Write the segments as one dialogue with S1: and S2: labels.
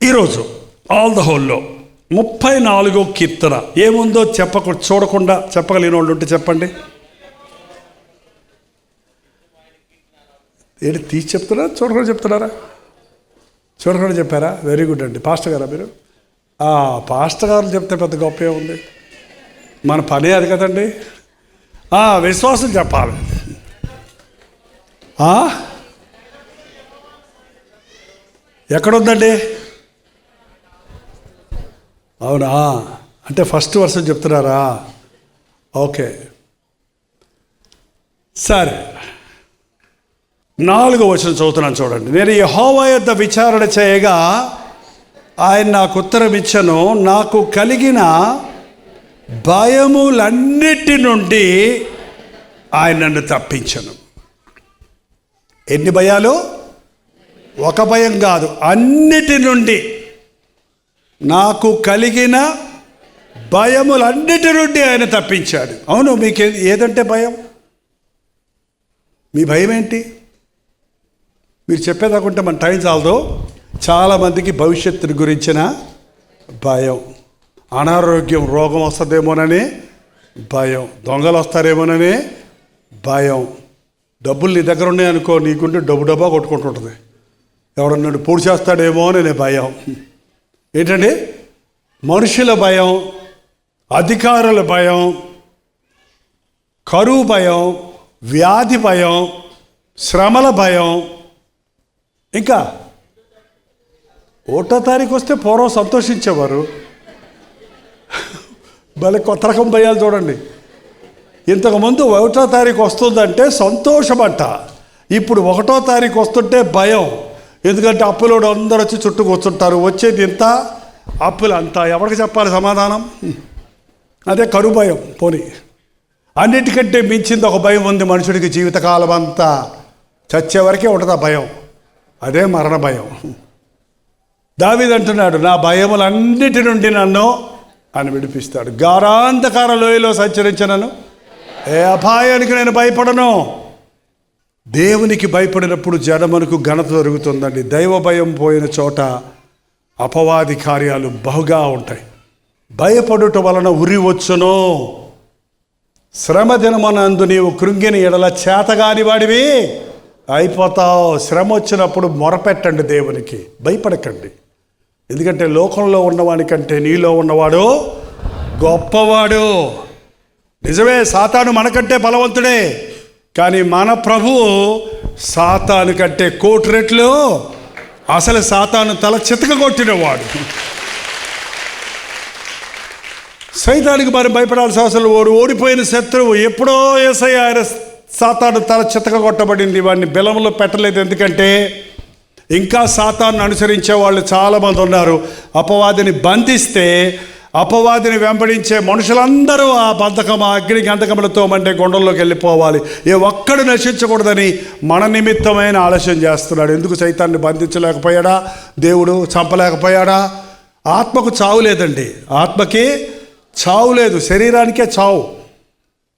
S1: ఈరోజు all the హోల్లో 34వ కీర్తన ఏముందో చూడకుండా చెప్పగలిగిన వాళ్ళు ఉంటే చెప్పండి. ఏంటి తీసి చెప్తున్నారా, చూడకుండా చెప్తున్నారా? చూడకుండా చెప్పారా? వెరీ గుడ్ అండి. పాస్టర్ గారా మీరు? పాస్టర్ గారు చెప్తే పెద్ద గొప్ప ఉంది, మన పనే అది కదండి. విశ్వాసం చెప్పాలి. ఎక్కడుందండి? అవునా? అంటే ఫస్ట్ వర్షం చెప్తున్నారా? ఓకే సరే, 4వ వచనం చదువుతున్నాను చూడండి. నేను యెహోవా యొద్ద విచారణ చేయగా ఆయన నాకు ఉత్తరం ఇచ్చను, నాకు కలిగిన భయములన్నిటి నుండి ఆయన నన్ను తప్పించను. ఎన్ని భయాలు? ఒక భయం కాదు, అన్నిటి నుండి. నాకు కలిగిన భయములన్నిటి నుండి ఆయన తప్పించాడు. అవును, మీకు ఏదంటే భయం? మీ భయం ఏంటి? మీరు చెప్పేదాకుంటే మన టైం చాలదు. చాలామందికి భవిష్యత్తు గురించిన భయం, అనారోగ్యం, రోగం వస్తుందేమోనని భయం, దొంగలు వస్తారేమోనని భయం, డబ్బులు నీ దగ్గర ఉన్నాయనుకో, నీకుంటే డబ్బా కొట్టుకుంటుంటుంది, ఎవడన్నాడు పూడి చేస్తాడేమో అనే భయం. ఏంటండి? మనుషుల భయం, అధికారుల భయం, కరువు భయం, వ్యాధి భయం, శ్రమల భయం. ఇంకా 1వ తారీఖు వస్తే పూర్వం సంతోషించేవారు. భలే కొత్త రకం భయాలు చూడండి. ఇంతకుముందు 1వ తారీఖు వస్తుందంటే సంతోషమంట, ఇప్పుడు 1వ తారీఖు వస్తుంటే భయం. ఎందుకంటే అప్పులోడు అందరూ వచ్చి చుట్టూ కూర్చుంటారు, వచ్చేది ఇంత, అప్పులు అంతా. ఎవరికి చెప్పాలి సమాధానం? అదే కరువు భయం. పోనీ అన్నిటికంటే మించింది ఒక భయం ఉంది మనుషుడికి జీవితకాలం అంతా, చచ్చే వరకే ఉంటుంది ఆ భయం, అదే మరణ భయం. దావీదు అంటున్నాడు, నా భయములన్నిటి నుండి నన్ను అని విడిపిస్తాడు. గాఢాంధకార లోయలో సంచరించినను ఏ అపాయానికి నేను భయపడను. దేవునికి భయపడినప్పుడు జనమునకు ఘనత దొరుకుతుందండి. దైవ భయం పోయిన చోట అపవాది కార్యాలు బహుగా ఉంటాయి. భయపడుట వలన ఉరి వచ్చును. శ్రమ దినమనందు నీవు కృంగిన ఎడల చేతగాని వాడివి అయిపోతావు. శ్రమ వచ్చినప్పుడు మొరపెట్టండి దేవునికి, భయపడకండి. ఎందుకంటే లోకంలో ఉన్నవానికంటే నీలో ఉన్నవాడు గొప్పవాడు. నిజమే, సాతాను మనకంటే బలవంతుడే, కానీ మన ప్రభువు సాతాను కంటే 1,000,000 రెట్లు, అసలు సాతాను తల చితకగొట్టినవాడు. సైతానికి మరి భయపడాల్సిన అవసరం. ఓడిపోయిన శత్రువు ఎప్పుడో యేసయ్య ఆయన సాతాను తల చితకగొట్టబడింది, వాడిని బెలంలో పెట్టలేదు. ఎందుకంటే ఇంకా సాతాను అనుసరించే వాళ్ళు చాలామంది ఉన్నారు. అపవాదిని బంధిస్తే అపవాదిని వెంబడించే మనుషులందరూ ఆ బంధకం, ఆ అగ్ని గంధకములతో మండే గుండంలోకి వెళ్ళిపోవాలి. ఏ ఒక్కడు నశించకూడదని మన నిమిత్తమైన ఆలస్యం చేస్తున్నాడు. ఎందుకు సైతాన్ని బంధించలేకపోయాడా? దేవుడు చంపలేకపోయాడా? ఆత్మకు చావు లేదండి, ఆత్మకి చావు లేదు, శరీరానికే చావు.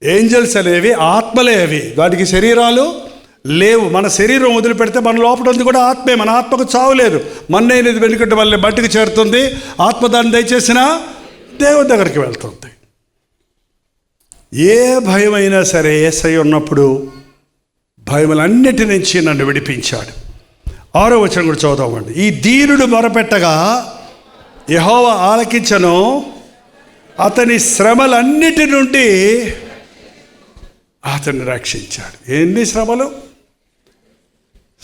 S1: ఏంజల్స్ అనేవి ఆత్మలే, అవి వాటికి శరీరాలు లేవు. మన శరీరం వదిలిపెడితే మన లోపల ఉంది కూడా ఆత్మే. మన ఆత్మకు చావు లేదు. మన్నైనది వెనుకటి వల్లే బట్టికి చేరుతుంది. ఆత్మ దాన్ని దయచేసినా దేవుని దగ్గరికి వెళ్తుంది. ఏ భయమైనా సరే యేసయ్య ఉన్నప్పుడు భయములన్నిటి నుంచి నన్ను విడిపించాడు. 6వ వచనం కూడా చదువుదామండి. ఈ దీనుడు మొరపెట్టగా యెహోవా ఆలకించెను, అతని శ్రమలన్నిటి నుండి అతన్ని రక్షించాడు. ఎన్ని శ్రమలు?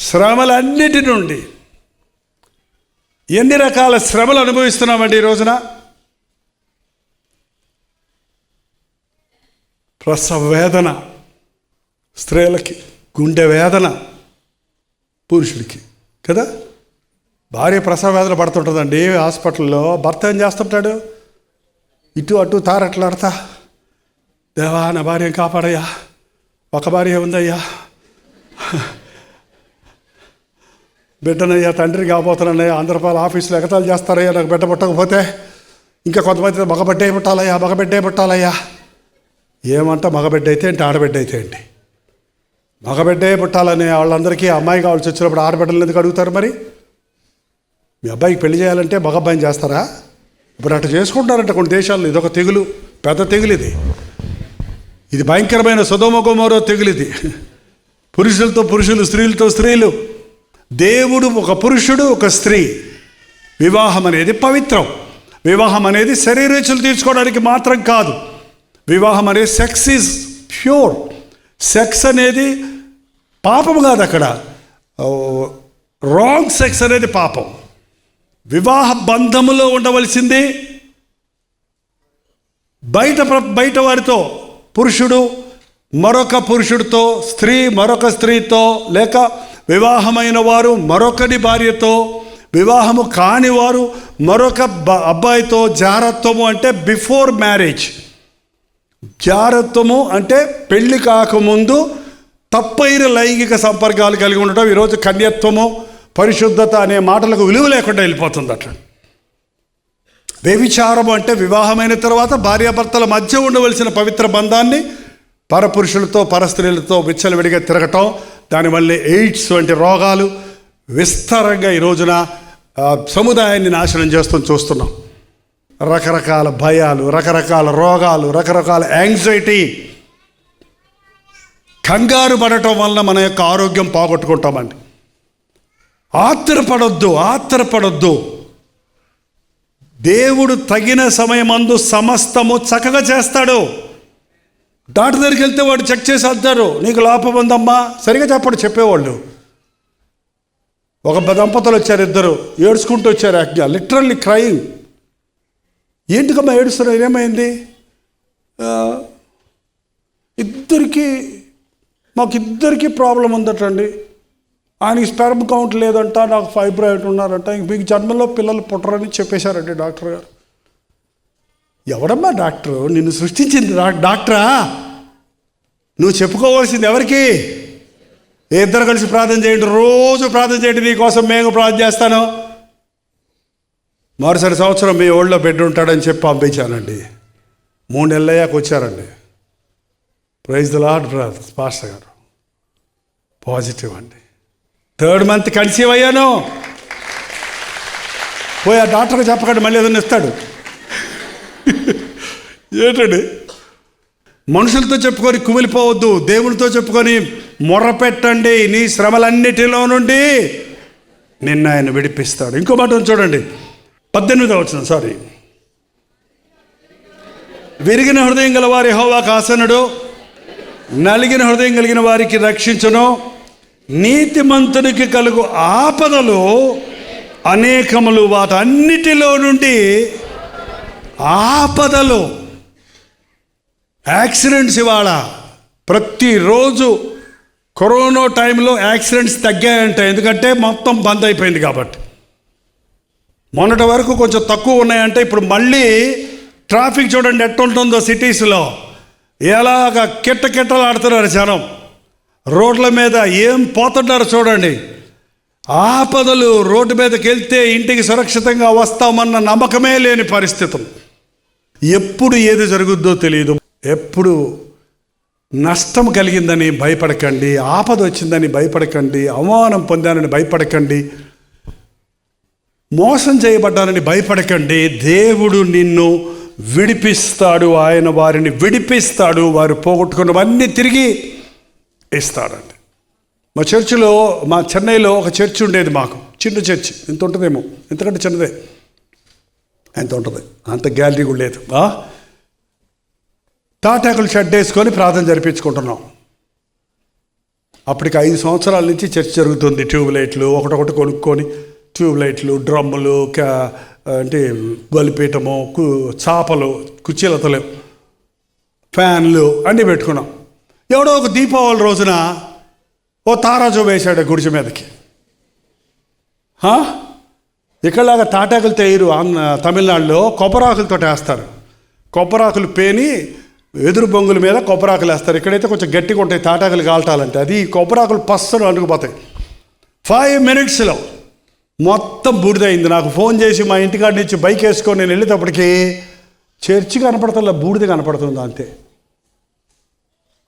S1: శ్రమలన్నిటి నుండి. ఎన్ని రకాల శ్రమలు అనుభవిస్తున్నామండి ఈ రోజున? ప్రసవ వేదన స్త్రీలకి, గుండె వేదన పురుషుడికి కదా. భార్య ప్రసవ వేదన పడుతుంటుందండి హాస్పిటల్లో. భర్త ఏం చేస్తుంటాడు? ఇటు అటు తారట్లాడతా, దేవా నా భార్య కాపాడయ్యా, ఒక భార్య ఉందయ్యా, బిడ్డనయ్యా, తండ్రి కాబోతున్నానయ్యా, ఆంధ్రపాల ఆఫీసులో ఎగతాలు చేస్తారయ్యా, నాకు బిడ్డ పుట్టకపోతే. ఇంకా కొంతమంది మగబిడ్డే పుట్టాలయ్యా, మగబిడ్డే పుట్టాలయ్యా. ఏమంట మగబిడ్డ అయితే ఏంటి, ఆడబిడ్డ అయితే ఏంటి? మగబిడ్డే పుట్టాలనే వాళ్ళందరికీ అమ్మాయి కావాల్సి వచ్చినప్పుడు ఆడబిడ్డలు ఎందుకు అడుగుతారు? మరి మీ అబ్బాయికి పెళ్లి చేయాలంటే మగ అబ్బాయిని చేస్తారా? ఇప్పుడు అట్లా చేసుకుంటారంట కొన్ని దేశాల్లో. ఇదొక తెగులు, పెద్ద తెగులు ఇది భయంకరమైన సొదొమ గొమొర్రా తెగులు ఇది. పురుషులతో పురుషులు, స్త్రీలతో స్త్రీలు. దేవుడు ఒక పురుషుడు, ఒక స్త్రీ. వివాహం అనేది పవిత్రం. వివాహం అనేది శరీరేచ్ఛలు తీర్చుకోవడానికి మాత్రం కాదు. వివాహం అనేది సెక్స్ ఈజ్ ప్యూర్. సెక్స్ అనేది పాపం కాదు. అక్కడ రాంగ్ సెక్స్ అనేది పాపం. వివాహ బంధములో ఉండవలసింది బయట వారితో, పురుషుడు మరొక పురుషుడితో, స్త్రీ మరొక స్త్రీతో, లేక వివాహమైన వారు మరొకటి భార్యతో, వివాహము కాని వారు మరొక అబ్బాయితో. జారత్వము అంటే బిఫోర్ మ్యారేజ్. జారత్వము అంటే పెళ్లి కాకముందు తప్పైన లైంగిక సంపర్కాలు కలిగి ఉండటం. ఈరోజు కన్యత్వము, పరిశుద్ధత అనే మాటలకు విలువ లేకుండా వెళ్ళిపోతుంది అట్లా. వ్యభిచారము అంటే వివాహమైన తర్వాత భార్యాభర్తల మధ్య ఉండవలసిన పవిత్ర బంధాన్ని పరపురుషులతో, పరస్త్రీలతో విచ్చలవిడిగా తిరగటం. దానివల్ల ఎయిడ్స్ వంటి రోగాలు విస్తారంగా ఈ రోజున సముదాయాన్ని నాశనం చూస్తున్నాం. రకరకాల భయాలు, రకరకాల రోగాలు, రకరకాల యాంగ్జైటీ, కంగారు పడటం వల్ల మన యొక్క ఆరోగ్యం పోగొట్టుకుంటామండి. ఆత్రపడొద్దు. దేవుడు తగిన సమయమందు సమస్తము చక్కగా చేస్తాడు. డాక్టర్ దగ్గరికి వెళ్తే వాడు చెక్ చేసి అంటారు, నీకు లోపం ఉందమ్మా. సరిగా చెప్పేవాళ్ళు. ఒక దంపతులు వచ్చారు, ఇద్దరు ఏడ్చుకుంటూ వచ్చారు. యాక్చువల్గా లిటరల్లీ క్రయింగ్. ఏంటికమ్మా ఏడుస్తున్నారు, ఏమైంది? మాకిద్దరికి ప్రాబ్లం ఉందటండి. ఆయనకి స్పెర్మ్ కౌంట్ లేదంట, నాకు ఫైబ్రాయిడ్ ఉన్నారంట, ఇంక మీకు జన్మలో పిల్లలు పుట్టరని చెప్పేశారండి డాక్టర్ గారు. ఎవడమ్మా డాక్టరు? నిన్ను సృష్టించింది డాక్టరా? నువ్వు చెప్పుకోవాల్సింది ఎవరికి? ఇద్దరు కలిసి ప్రార్థన చేయండి, రోజు ప్రార్థన చేయండి, నీకోసం మేము ప్రార్థన చేస్తాను. మరుసటి సంవత్సరం మీ ఓళ్ళో బిడ్డ ఉంటాడని చెప్పి పంపించానండి. 3 నెలలు అయ్యాక వచ్చారండి. Praise the lord brother pastor గారు. పాజిటివ్ అండి. 3rd మంత్ కన్సీవ్ అయ్యాను. పోయి ఆ డాక్టర్కి చెప్పకండి, మళ్ళీ ఏదైనా ఇస్తాడు. ఏంటండి? మనుషులతో చెప్పుకొని కుమిలిపోవద్దు, దేవునితో చెప్పుకొని మొర్రపెట్టండి. నీ శ్రమలన్నిటిలో నుండి నిన్న ఆయన విడిపిస్తాడు. ఇంకో మాట చూడండి, 18వ వచనం. విరిగిన హృదయం గల వారి యెహోవాకు ఆసనుడు, నలిగిన హృదయం కలిగిన వారికి రక్షించును. నీతిమంతునికి కలుగు ఆపదలు అనేకములు, వాటన్నిటిలో నుండి ఆపదలు. యాక్సిడెంట్స్ ఇవాళ ప్రతిరోజు కరోనా టైంలో యాక్సిడెంట్స్ తగ్గాయంట. ఎందుకంటే మొత్తం బంద్ అయిపోయింది కాబట్టి. మొన్నటి వరకు కొంచెం తక్కువ ఉన్నాయంటే ఇప్పుడు మళ్ళీ ట్రాఫిక్ చూడండి ఎట్టుంటుందో సిటీస్లో. ఎలాగ కిట్టకిట్టలాడుతున్నారు జనం రోడ్ల మీద. ఏం పోతున్నారు చూడండి. ఆపదలు. రోడ్డు మీదకి వెళ్తే ఇంటికి సురక్షితంగా వస్తామన్న నమ్మకమే లేని పరిస్థితులు. ఎప్పుడు ఏది జరుగుద్దో తెలియదు. ఎప్పుడు నష్టం కలిగిందని భయపడకండి, ఆపద వచ్చిందని భయపడకండి, అవమానం పొందానని భయపడకండి, మోసం చేయబడ్డానని భయపడకండి. దేవుడు నిన్ను విడిపిస్తాడు. ఆయన వారిని విడిపిస్తాడు. వారు పోగొట్టుకున్నవన్నీ తిరిగి ఇస్తాడండి. మా చర్చిలో, మా చెన్నైలో ఒక చర్చ్ ఉండేది మాకు. చిన్న చర్చ్, ఇంత ఉంటుందేమో, ఎంతకంటే చిన్నదే, ఎంత ఉంటుంది, అంత గ్యాలరీ కూడా లేదు. తాటాకులు షెడ్ వేసుకొని ప్రార్థన జరిపించుకుంటున్నాం. అప్పటికి 5 సంవత్సరాల నుంచి చర్చ్ జరుగుతుంది. ట్యూబ్ లైట్లు ఒకటొకటి కొనుక్కొని, ట్యూబ్ లైట్లు, డ్రమ్ములు, అంటే బలిపీఠము, చాపలు, కుర్చీలతలు, ఫ్యాన్లు అన్నీ పెట్టుకున్నాం. ఎవడో ఒక దీపావళి రోజున ఓ తారాజు వేశాడు గుడిసె మీదకి. ఇక్కడలాగా తాటాకులు తేయరు. తమిళనాడులో కొబ్బరాకులతో వేస్తారు. కొబ్బరాకులు పేని ఎదురు బొంగుల మీద కొబ్బరాకులు వేస్తారు. ఇక్కడైతే కొంచెం గట్టిగా ఉంటాయి తాటాకులు కాల్టాలంటే. అది కొబ్బరాకులు పస్సలు అంటుకుపోతాయి. 5 మినిట్స్లో మొత్తం బూడిదయింది. నాకు ఫోన్ చేసి మా ఇంటికాడ నుంచి బైక్ వేసుకొని నేను వెళ్ళేటప్పటికి చర్చి కనపడుతుందా, బూడిద కనపడుతుంది అంతే.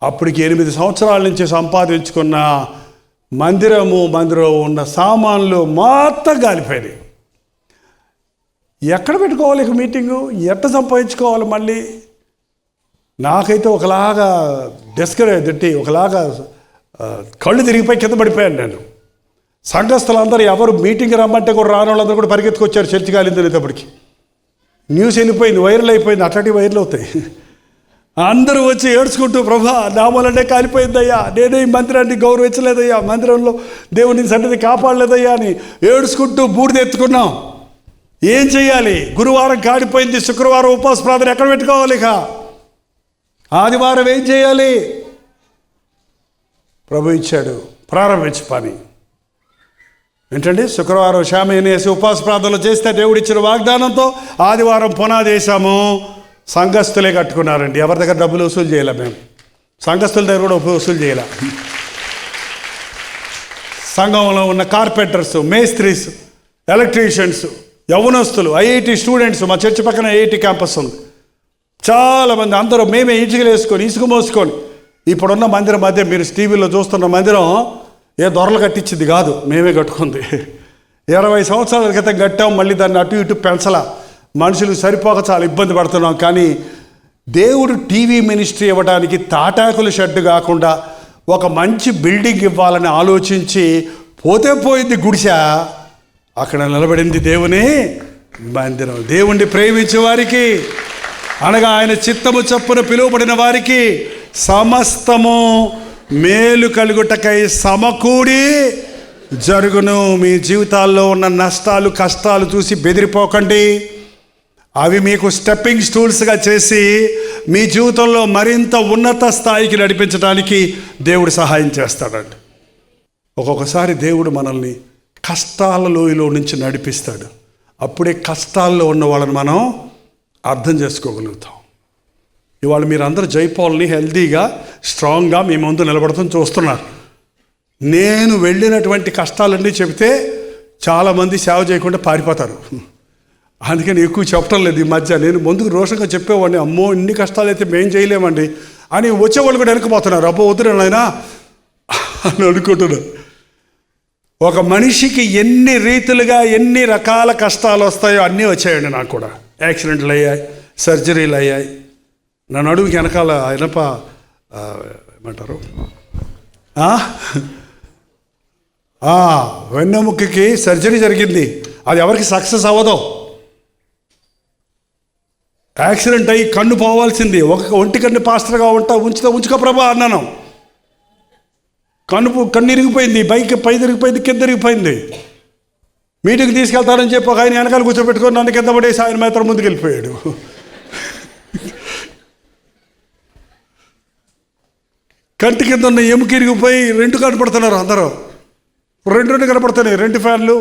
S1: అప్పటికి 8 సంవత్సరాల నుంచి సంపాదించుకున్న మందిరం ఉన్న సామాన్లు మొత్తం గాలిపోయినాయి. ఎక్కడ పెట్టుకోవాలి ఇక మీటింగు, ఎట్ట సంపాదించుకోవాలి మళ్ళీ? నాకైతే ఒకలాగా తిట్టి ఒకలాగా కళ్ళు తిరిగిపోయి కింద పడిపోయాను నేను. సంఘస్థులందరూ ఎవరు మీటింగ్ రమ్మంటే కూడా రాని వాళ్ళందరూ కూడా పరిగెత్తుకొచ్చారు చర్చి కాలింది అనేటప్పటికి. న్యూస్ వెళ్ళిపోయింది, వైరల్ అయిపోయింది, అట్లాంటివి వైరల్ అవుతాయి. అందరూ వచ్చి ఏడ్చుకుంటూ, ప్రభా నా వల్లనే కాలిపోయిందయ్యా, నేనే ఈ మందిరాన్ని గౌరవించలేదయ్యా, మందిరంలో దేవుని సన్నిధి కాపాడలేదయ్యా అని ఏడ్చుకుంటూ బూడిద ఎత్తుకున్నాం. ఏం చెయ్యాలి? గురువారం కాడిపోయింది, శుక్రవారం ఉపవాస ప్రార్థన ఎక్కడ పెట్టుకోవాలి? ఇక ఆదివారం ఏం చేయాలి? ప్రభు ఇచ్చాడు, ప్రారంభించు పని. ఏంటండి, శుక్రవారం శామేనేసి ఉపవాస ప్రార్థనలు చేస్తే దేవుడు ఇచ్చిన వాగ్దానంతో ఆదివారం పునాది వేసాము. సంఘస్థులే కట్టుకున్నారండి, ఎవరి దగ్గర డబ్బులు వసూలు చేయలే. మేము సంఘస్థుల దగ్గర కూడా వసూలు చేయలే. సంఘంలో ఉన్న కార్పెంటర్స్, మేస్త్రీస్, ఎలక్ట్రీషియన్స్, యవ్వనస్తులు, ఐఐటి స్టూడెంట్స్, మా చర్చి పక్కన ఐఐటి క్యాంపస్ ఉంది, చాలామంది అందరూ మేమే ఇటుకలు వేసుకొని ఇసుక మోసుకొని. ఇప్పుడున్న మందిరం మధ్య మీరు టీవీలో చూస్తున్న మందిరం ఏ దొరలు కట్టించింది కాదు, మేమే కట్టుకుంది. 20 సంవత్సరాల క్రితం కట్టాం, మళ్ళీ దాన్ని అటు ఇటు పెంచలా. మనుషులు సరిపోక చాలా ఇబ్బంది పడుతున్నాం. కానీ దేవుడు టీవీ మినిస్ట్రీ ఇవ్వడానికి తాటాకుల షెడ్ కాకుండా ఒక మంచి బిల్డింగ్ ఇవ్వాలని ఆలోచించి పోతే పోయింది గుడిసె, అక్కడ నిలబడింది దేవుని మందిరం. దేవుణ్ణి ప్రేమించే వారికి, అనగా ఆయన చిత్తము చొప్పున పిలువబడిన వారికి సమస్తము మేలు కలుగుటకై సమకూడి జరుగును. మీ జీవితాల్లో ఉన్న నష్టాలు, కష్టాలు చూసి బెదిరిపోకండి. అవి మీకు స్టెప్పింగ్ స్టూల్స్గా చేసి మీ జీవితంలో మరింత ఉన్నత స్థాయికి నడిపించడానికి దేవుడు సహాయం చేస్తాడండి. ఒక్కొక్కసారి దేవుడు మనల్ని కష్టాల లోయలో నుంచి నడిపిస్తాడు. అప్పుడే కష్టాల్లో ఉన్న వాళ్ళని మనం అర్థం చేసుకోగలుగుతాం. ఇవాళ మీరందరూ జైపాల్ని హెల్తీగా, స్ట్రాంగ్గా మీ ముందు నిలబడతాం చూస్తున్నారు. నేను వెళ్ళినటువంటి కష్టాలన్నీ చెబితే చాలామంది సేవ చేయకుండా పారిపోతారు. అందుకని ఎక్కువ చెప్పడం లేదు ఈ మధ్య. నేను ముందుకు రోషంగా చెప్పేవాడిని, అమ్మో ఇన్ని కష్టాలు అయితే మేం చేయలేమండి అని వచ్చేవాళ్ళు కూడా వెనకపోతున్నారు. అబ్బో వద్దురా నాయనా అని అనుకుంటున్నారు. ఒక మనిషికి ఎన్ని రీతులుగా ఎన్ని రకాల కష్టాలు వస్తాయో అన్నీ వచ్చాయండి. నాకు కూడా యాక్సిడెంట్లు అయ్యాయి, సర్జరీలు అయ్యాయి. నా నడుముకి వెనకాల ఇనప ఏమంటారు వెన్నెముకకి సర్జరీ జరిగింది. అది ఎవరికి సక్సెస్ అవ్వదు. యాక్సిడెంట్ అయ్యి కన్ను పోవాల్సింది. ఒంటి కన్ను పాస్టర్గా ఉంచుకో ప్రభా అన్నాను. కన్ను ఇరిగిపోయింది, బైక్ పై తిరిగిపోయింది, కింద ఇరిగిపోయింది. మీటింగ్ తీసుకెళ్తానని చెప్పి ఒక ఆయన వెనకాల కూర్చోబెట్టుకొని నన్ను కింద పడేసి ఆయన మాత్రం ముందుకు వెళ్ళిపోయాడు. కంటి కింద ఉన్న ఎముక ఇరిగిపోయి 2 కనపడుతున్నారు అందరూ. 2 కనపడుతున్నాయి, 2 ఫ్యాన్లు,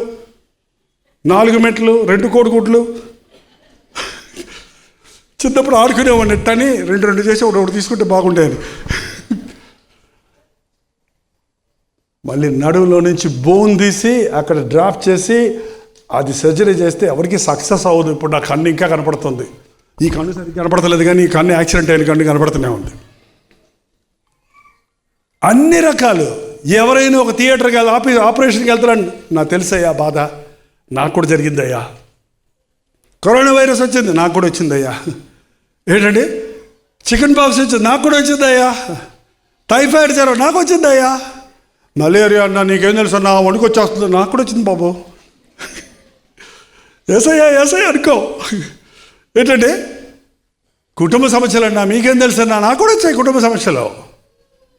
S1: 4 మెట్లు, 2 కోడిగుడ్లు. చిన్నప్పుడు ఆడుకునేవాడిని ఎట్టని 2 చేసి ఒకటి తీసుకుంటే బాగుండేది. మళ్ళీ నడువులో నుంచి బోన్ తీసి అక్కడ డ్రాప్ చేసి అది సర్జరీ చేస్తే ఎవరికి సక్సెస్ అవ్వదు. ఇప్పుడు నా కన్ను ఇంకా కనపడుతుంది. ఈ కన్ను సరిగ్గా కనపడతలేదు, కానీ ఈ కన్ను యాక్సిడెంట్ అయిన కన్ను కనపడుతూనే ఉంది. అన్ని రకాలు. ఎవరైనా ఒక థియేటర్కి ఆపరేషన్కి వెళ్తారని నాకు తెలుసయ్యా బాధ, నాకు కూడా జరిగిందయ్యా. కరోనా వైరస్ వచ్చింది, నాకు కూడా వచ్చిందయ్యా. ఏంటండి, చికెన్ పాక్స్ వచ్చింది, నాకు కూడా వచ్చిందయ్యా. టైఫాయిడ్ జ్వరం నాకు వచ్చిందయ్యా. మలేరియా అన్నా నీకేం తెలుసు, నా వణుకు వచ్చేస్తుంది, నాకు కూడా వచ్చింది బాబు. ఏసయ్యా అనుకో. ఏంటంటే కుటుంబ సమస్యలు అన్నా మీకేం తెలుసు అన్నా, నాకు కూడా వచ్చాయి కుటుంబ సమస్యలు,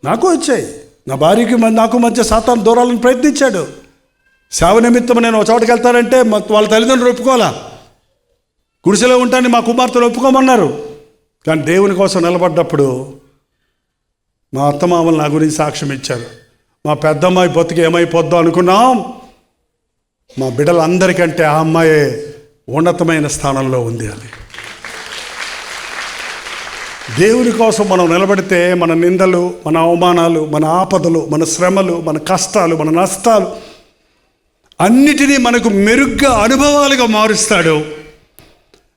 S1: నాకు వచ్చాయి. నా భార్యకి నాకు మధ్య సాతాను దూరాలను ప్రయత్నించాడు. సేవ నిమిత్తం నేను ఒక చోటుకి వెళ్తానంటే వాళ్ళ తల్లిదండ్రులు ఒప్పుకోవాలా. గుడిసెలో ఉంటానని మా కుమార్తెలు ఒప్పుకోమన్నారు. కానీ దేవుని కోసం నిలబడ్డప్పుడు మా అత్తమామలు నా గురించి సాక్ష్యం ఇచ్చారు. మా పెద్దమ్మాయి బతుకు ఏమైపోద్దో అనుకున్నాం, మా బిడ్డలందరికంటే ఆ అమ్మాయే ఉన్నతమైన స్థానంలో ఉంది. అది దేవుని కోసం మనం నిలబడితే మన నిందలు, మన అవమానాలు, మన ఆపదలు, మన శ్రమలు, మన కష్టాలు, మన నష్టాలు అన్నిటినీ మనకు మెరుగ్గా అనుభవాలుగా మారుస్తాడు.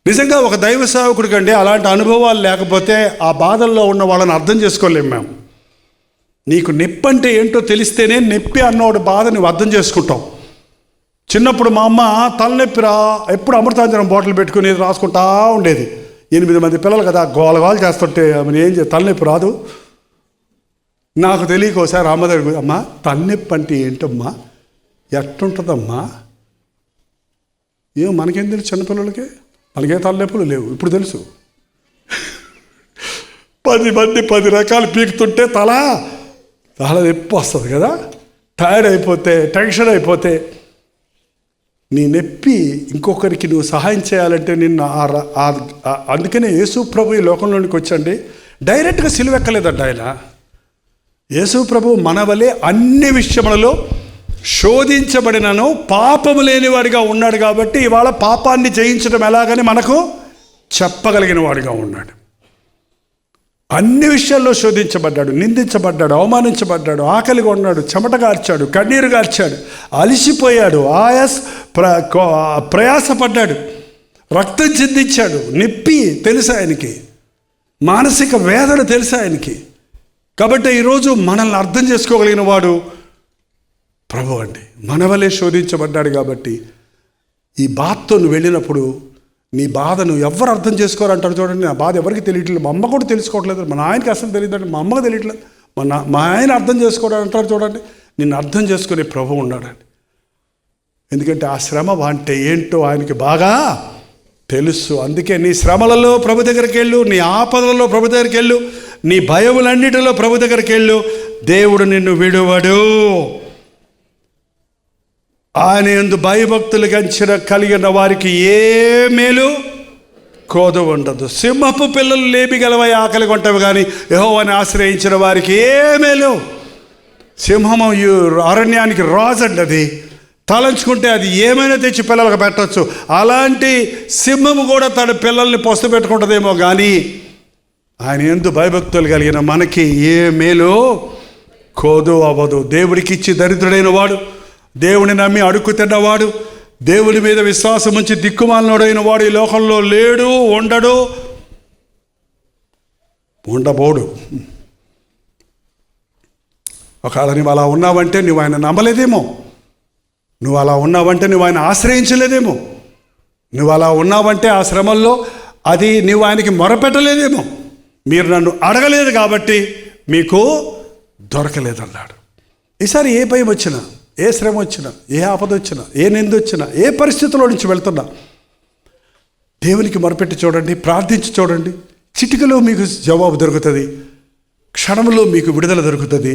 S1: నిజంగా ఒక దైవ సేవకుడి కంటే అలాంటి అనుభవాలు లేకపోతే ఆ బాధల్లో ఉన్న వాళ్ళని అర్థం చేసుకోలేము మేము. నీకు నొప్పి అంటే ఏంటో తెలిస్తేనే నొప్పి అన్నోడు బాధ నువ్వు అర్థం చేసుకుంటాం. చిన్నప్పుడు మా అమ్మ తలనొప్పిరా ఎప్పుడు అమృతాంజనం బాటిల్ పెట్టుకుని రాసుకుంటా ఉండేది. 8 మంది పిల్లలు కదా, గోలగోలు చేస్తుంటే ఆమె ఏం తలనొప్పి రాదు. నాకు తెలియక ఒకసారి అమ్మ దగ్గర, అమ్మ తలనొప్పి అంటే ఏంటమ్మా, ఎట్టుంటుందమ్మా? ఏం మనకేం తెలుసు, చిన్నపిల్లలకి మనకే తలనొప్పులు లేవు, ఇప్పుడు తెలుసు. 10 మంది 10 రకాలు పీకుతుంటే తల నొప్పి వస్తుంది కదా. టైర్డ్ అయిపోతే, టెన్షన్ అయిపోతే, నీ నొప్పి ఇంకొకరికి నువ్వు సహాయం చేయాలంటే నిన్ను అందుకనే యేసు ప్రభు ఈ లోకంలోనికి వచ్చండి. డైరెక్ట్గా సిలువెక్కలేదంట ఆయన. యేసు ప్రభు మన వలె అన్ని విషయములలో శోధించబడినను పాపము లేనివాడిగా ఉన్నాడు కాబట్టి ఇవాళ పాపాన్ని జయించడం ఎలాగని మనకు చెప్పగలిగిన వాడిగా ఉన్నాడు. అన్ని విషయాల్లో శోధించబడ్డాడు, నిందించబడ్డాడు, అవమానించబడ్డాడు, ఆకలిగా ఉన్నాడు, చెమట గార్చాడు, కన్నీరు గార్చాడు, అలిసిపోయాడు, ప్రయాసపడ్డాడు, రక్తం చిందించాడు, నొప్పి తెలుసు ఆయనకి, మానసిక వేదన తెలుసు ఆయనకి. కాబట్టి ఈరోజు మనల్ని అర్థం చేసుకోగలిగిన వాడు ప్రభు అండి. మన వలే శోధించబడ్డాడు కాబట్టి ఈ బాధతో నువ్వు వెళ్ళినప్పుడు నీ బాధను ఎవరు అర్థం చేసుకోరంటారు చూడండి. నా బాధ ఎవరికి తెలియట్లేదు, మా అమ్మ కూడా తెలుసుకోవట్లేదు, మా నాయనకి అసలు తెలియదండి, మా అమ్మకి తెలియట్లేదు, మా ఆయన అర్థం చేసుకోవడం అంటారు చూడండి. నిన్ను అర్థం చేసుకునే ప్రభు ఉన్నాడండి. ఎందుకంటే ఆ శ్రమ అంటే ఏంటో ఆయనకి బాగా తెలుసు. అందుకే నీ శ్రమలలో ప్రభు దగ్గరికి వెళ్ళు, నీ ఆపదలలో ప్రభు దగ్గరికి వెళ్ళు, నీ భయములన్నిటిలో ప్రభు దగ్గరికి వెళ్ళు. దేవుడు నిన్ను విడువడు. ఆయన యందు భయభక్తులు కలిగిన వారికి ఏ మేలు కోదు ఉండదు. సింహపు పిల్లలు లేపిగలవై ఆకలి కొంటవి కానీ యెహోవాని ఆశ్రయించిన వారికి ఏ మేలు. సింహము అరణ్యానికి రాజు అండి, అది తలంచుకుంటే అది ఏమైనా తెచ్చి పిల్లలకు పెట్టచ్చు. అలాంటి సింహము కూడా తన పిల్లల్ని పొస్తు పెట్టుకుంటుందేమో కానీ ఆయన యందు భయభక్తులు కలిగిన మనకి ఏ మేలు కోదు అవ్వదు. దేవుడికి ఇచ్చి దరిద్రుడైన వాడు, దేవుని నమ్మి అడుక్కు తిన్నవాడు, దేవుని మీద విశ్వాసం ఉంచి దిక్కుమాలినోడైన వాడు ఈ లోకంలో లేడు, ఉండడు, ఉండబోడు. ఒకవేళ నువ్వు అలా ఉన్నావంటే నువ్వు ఆయన నమ్మలేదేమో, నువ్వు అలా ఉన్నావంటే నువ్వు ఆయన ఆశ్రయించలేదేమో, నువ్వు అలా ఉన్నావంటే ఆ శ్రమల్లో అది నువ్వు ఆయనకి మొరపెట్టలేదేమో. మీరు నన్ను అడగలేదు కాబట్టి మీకు దొరకలేదన్నాడు. ఈసారి ఏ భయం వచ్చినా, ఏ శ్రమ వచ్చినా, ఏ ఆపద వచ్చినా, ఏ నింద వచ్చినా, ఏ పరిస్థితుల్లో నుంచి వెళ్తున్నా దేవునికి మొరపెట్టి చూడండి, ప్రార్థించి చూడండి. చిటికలో మీకు జవాబు దొరుకుతుంది, క్షణంలో మీకు విడుదల దొరుకుతుంది,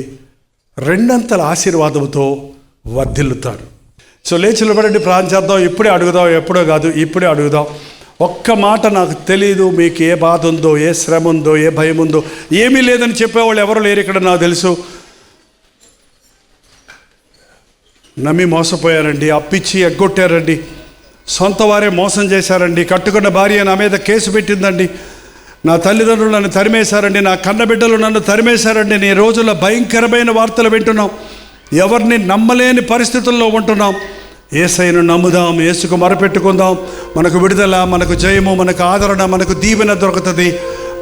S1: 2 అంతల ఆశీర్వాదంతో వర్ధిల్లుతాడు. సో లేచి నిలబడండి, ప్రార్థన చేద్దాం. ఇప్పుడే అడుగుదాం, ఎప్పుడో కాదు, ఇప్పుడే అడుగుదాం. ఒక్క మాట, నాకు తెలియదు మీకు ఏ బాధ ఉందో, ఏ శ్రమ ఉందో, ఏ భయం ఉందో. ఏమీ లేదని చెప్పేవాళ్ళు ఎవరు లేరు ఇక్కడ, నాకు తెలుసు. నమ్మి మోసపోయారండి, అప్పిచ్చి ఎగ్గొట్టారండి, సొంత వారే మోసం చేశారండి, కట్టుకున్న భార్య నా మీద కేసు పెట్టిందండి, నా తల్లిదండ్రులు నన్ను తరిమేశారండి, నా కన్నబిడ్డలు నన్ను తరిమేశారండి. నీ రోజుల్లో భయంకరమైన వార్తలు వింటున్నాం, ఎవరిని నమ్మలేని పరిస్థితుల్లో ఉంటున్నాం. యేసయ్యను నమ్ముదాం, యేసుకు మొరపెట్టుకుందాం. మనకు విడుదల, మనకు జయము, మనకు ఆదరణ, మనకు దీవెన దొరుకుతుంది.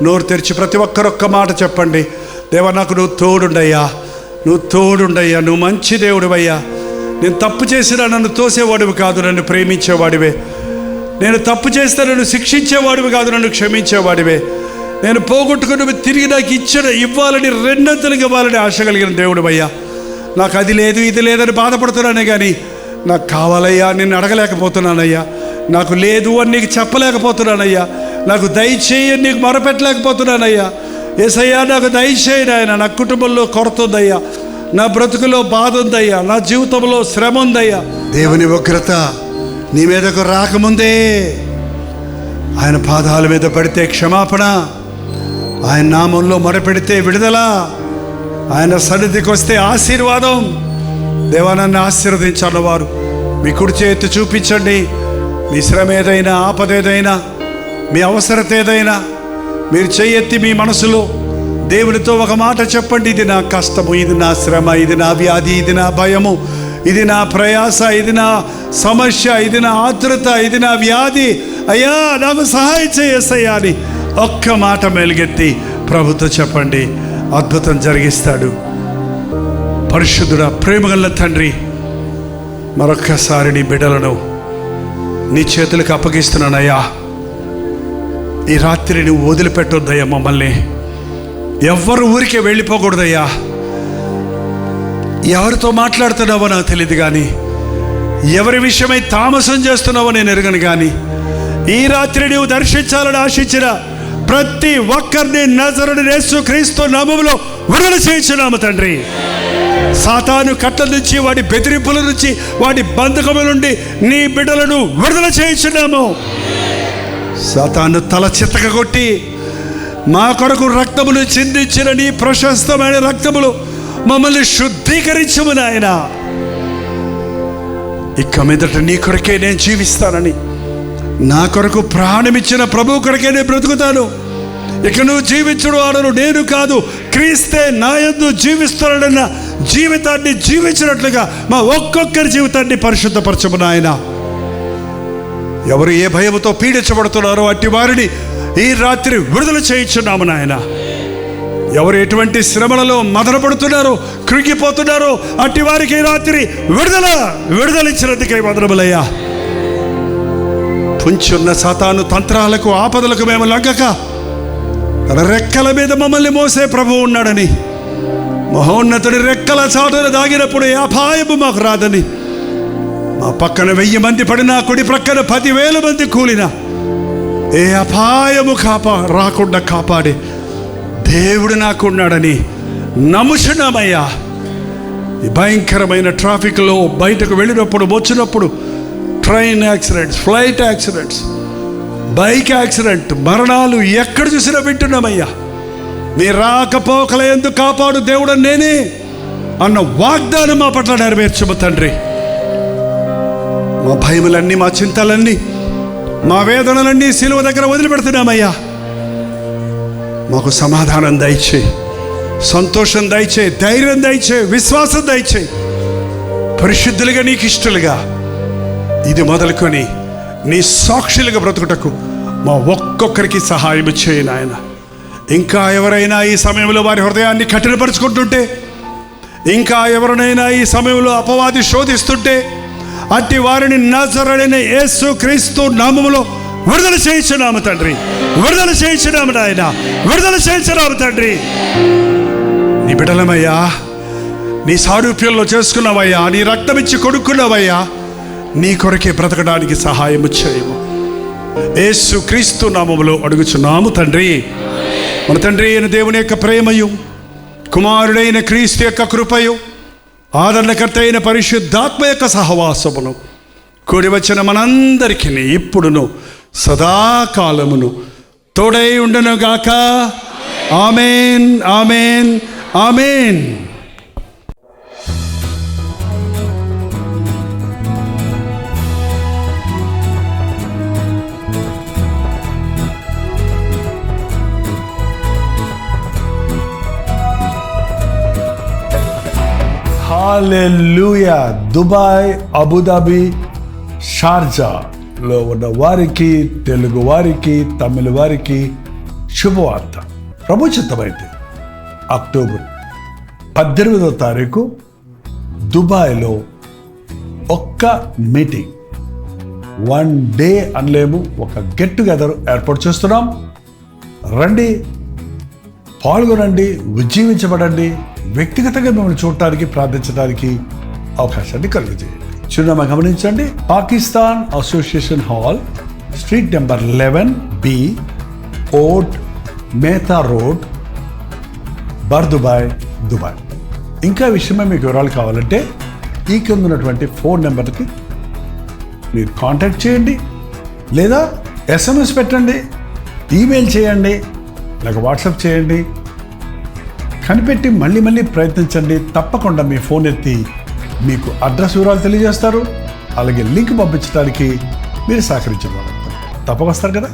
S1: నోరు తెరిచి ప్రతి ఒక్కరొక్క మాట చెప్పండి. దేవా, నాకు నువ్వు తోడుండయ్యా, నువ్వు తోడుండయ్యా, నువ్వు మంచి దేవుడివయ్యా. నేను తప్పు చేసినా నన్ను తోసేవాడివి కాదు, నన్ను ప్రేమించేవాడివే. నేను తప్పు చేస్తే నన్ను శిక్షించేవాడివి కాదు, నన్ను క్షమించేవాడివే. నేను పోగొట్టుకుని నువ్వు తిరిగి నాకు ఇవ్వాలని 2 అంతలుగా ఇవ్వాలని ఆశ కలిగిన దేవుడివయ్యా. నాకు అది లేదు, ఇది లేదని బాధపడుతున్నానే కానీ నాకు కావాలయ్యా, నిన్ను అడగలేకపోతున్నానయ్యా. నాకు లేదు అని నీకు చెప్పలేకపోతున్నానయ్యా. నాకు దయచేయి నీకు మొరపెట్టలేకపోతున్నానయ్యా. యేసయ్యా, నాకు దయచేయి నాయన. నా కుటుంబంలో కొరత ఉందయ్యా, నా బ్రతుకులో బాధ ఉందయ్యా, నా జీవితంలో శ్రమ ఉందయ్యా. దేవుని ఉగ్రత నీ మీదకు రాకముందే ఆయన పాదాల మీద పడితే క్షమాపణ, ఆయన నామంలో మొరపెడితే విడుదల, ఆయన సన్నిధికి వస్తే ఆశీర్వాదం. దేవా, నన్ను ఆశీర్వదించాలవారు మీ కుడి చేతి చూపించండి. మీ శ్రమ ఏదైనా, ఆపద ఏదైనా, మీ అవసరత ఏదైనా మీరు చేయెత్తి మీ మనసులో దేవునితో ఒక మాట చెప్పండి. ఇది నా కష్టము, ఇది నా శ్రమ, ఇది నా వ్యాధి, ఇది నా భయము, ఇది నా ప్రయాస, ఇది నా సమస్య, ఇది నా ఆతృత, ఇది నా వ్యాధి. అయ్యా, నాకు సహాయం చేయేసయ్యా అని ఒక్క మాట మెలుగెత్తి ప్రభుతో చెప్పండి. అద్భుతం జరిగిస్తాడు. పరిశుద్ధుడా, ప్రేమగల తండ్రి, మరొక్కసారి నీ బిడ్డలను నీ చేతులకు అప్పగిస్తున్నానయ్యా. ఈ రాత్రి నువ్వు వదిలిపెట్టొద్దయ్యా మమ్మల్ని. ఎవ్వరు ఊరికే వెళ్ళిపోకూడదయ్యా. ఎవరితో మాట్లాడుతున్నావో నాకు తెలియదు కానీ, ఎవరి విషయమై తామసం చేస్తున్నావో నేను ఎరగను కానీ, ఈ రాత్రి నువ్వు దర్శించాలని ఆశించిన ప్రతి ఒక్కరిని నజరుడైన యేసుక్రీస్తు నామములో విడుదల చేయించున్నాము తండ్రి. సాతాను కట్ల నుంచి, వాడి బెదిరింపుల నుంచి, వాడి బంధకముల నుండి నీ బిడ్డలను విడుదల చేయించున్నాము. సాతాను తల చిత్తక కొట్టి మా కొరకు రక్తమును చిందించిన నీ ప్రశస్తమైన రక్తములు మమ్మల్ని శుద్ధీకరించము నాయన. ఇక మీదట నీ కొరకే నేను జీవిస్తానని, నా కొరకు ప్రాణమిచ్చిన ప్రభు కొరకే నేను బ్రతుకుతాను. ఇక నువ్వు జీవించడు ఆడను నేను కాదు, క్రీస్తే నా యందు జీవిస్తున్నాడన్న జీవితాన్ని జీవించినట్లుగా మా ఒక్కొక్కరి జీవితాన్ని పరిశుద్ధపరచము నాయన. ఎవరు ఏ భయముతో పీడించబడుతున్నారో అట్టి వారిని ఈ రాత్రి విడుదల చేయించున్నాము నాయన. ఎవరు ఎటువంటి శ్రమలలో మదనపడుతున్నారో, కృంగిపోతున్నారో అట్టి వారికి ఈ రాత్రి విడుదలిచ్చినందుకై వందనములయ్యా. పుంచున్న సాతాను తంత్రాలకు, ఆపదలకు మేము లగ్గక తన రెక్కల మీద మమ్మల్ని మోసే ప్రభువు ఉన్నాడని, మహోన్నతుడి రెక్కల చాటున దాగినప్పుడు ఏ అపాయము మాకు రాదని, మా పక్కన 1000 మంది పడినా, కుడి ప్రక్కన 10,000 మంది కూలినా ఏ అపాయము రాకుండా కాపాడే దేవుడు నాకున్నాడని నమ్ముచున్నామయ్యా. ఈ భయంకరమైన ట్రాఫిక్లో బయటకు వెళ్ళినప్పుడు, వచ్చినప్పుడు train accidents, flight accidents, bike accident, మరణాలు ఎక్కడ చూసినా వింటున్నామయ్యా. మీ రాకపోకల ఎందుకు కాపాడు దేవుడు నేనే అన్న వాగ్దానం మా పట్ల నెరవేర్చము తండ్రి. మా భయములన్నీ, మా చింతలన్నీ, మా వేదనలన్నీ సిలువ దగ్గర వదిలిపెడుతున్నామయ్యా. మాకు సమాధానం దయచేయి, సంతోషం దయచేయి, ధైర్యం దయచేయి, విశ్వాసం దయచేయి. పరిశుద్ధులుగా, నీకు ఇష్టలుగా ఇది మొదలుకొని నీ సాక్షులుగా బ్రతుకుటకు మా ఒక్కొక్కరికి సహాయం చేయి నాయన. ఇంకా ఎవరైనా ఈ సమయంలో వారి హృదయాన్ని కఠినపరుచుకుంటుంటే, ఇంకా ఎవరినైనా ఈ సమయంలో అపవాది శోధిస్తుంటే, అట్టి వారిని నజరుడైన యేసుక్రీస్తు నామములో విడుదల చేయించున్నాము తండ్రి. విడుదల చేయించున్నాము నాయన, విడుదల చేయించున్నాము తండ్రి. నీ బిడ్డలమయ్యా, నీ సారూప్యంలో చేసుకున్నావయ్యా, నీ రక్తమిచ్చి కొడుకున్నావయ్యా. నీ కొరకే బ్రతకడానికి సహాయము చేయము. యేసుక్రీస్తు నామములో అడుగుచున్నాము తండ్రి. మన తండ్రి అయిన దేవుని యొక్క ప్రేమయు, కుమారుడైన క్రీస్తు యొక్క కృపయు, ఆదరణకర్త అయిన పరిశుద్ధాత్మ యొక్క సహవాసమును కూడి వచ్చిన మనందరికీ ఇప్పుడును సదాకాలమును తోడై ఉండును గాక. ఆమేన్, ఆమేన్, ఆమేన్. హల్లెలూయా. దుబాయ్, అబుదాబి, షార్జాలో ఉన్న వారికి, తెలుగు వారికి, తమిళ వారికి శుభవార్త. ప్రభు చిత్తమైతే అక్టోబర్ 18వ తారీఖు దుబాయ్లో ఒక్క మీటింగ్, 1 డే అనలేము, ఒక గెట్ టుగెదర్ ఏర్పాటు చేస్తున్నాం. రండి, పాల్గొనండి, ఉజ్జీవించబడండి. వ్యక్తిగతంగా మిమ్మల్ని చూడటానికి, ప్రార్థించడానికి అవకాశాన్ని కలుగజేయండి. చిరునామా గమనించండి. Pakistan Association Hall, street number 11B, Oud Metha Road, Bur Dubai, Dubai. ఇంకా విషయమే మీకు వివరాలు కావాలంటే ఈ కింద ఉన్నటువంటి ఫోన్ నెంబర్కి మీరు కాంటాక్ట్ చేయండి, లేదా SMS పెట్టండి, ఈమెయిల్ చేయండి, లేక వాట్సాప్ చేయండి. కనిపెట్టి మళ్ళీ ప్రయత్నించండి. తప్పకుండా మీ ఫోన్ ఎత్తి మీకు అడ్రస్ వివరాలు తెలియజేస్తారు. అలాగే లింక్ పంపించడానికి మీరు సహకరించగలుగుతారు. తప్పకొస్తారు కదా.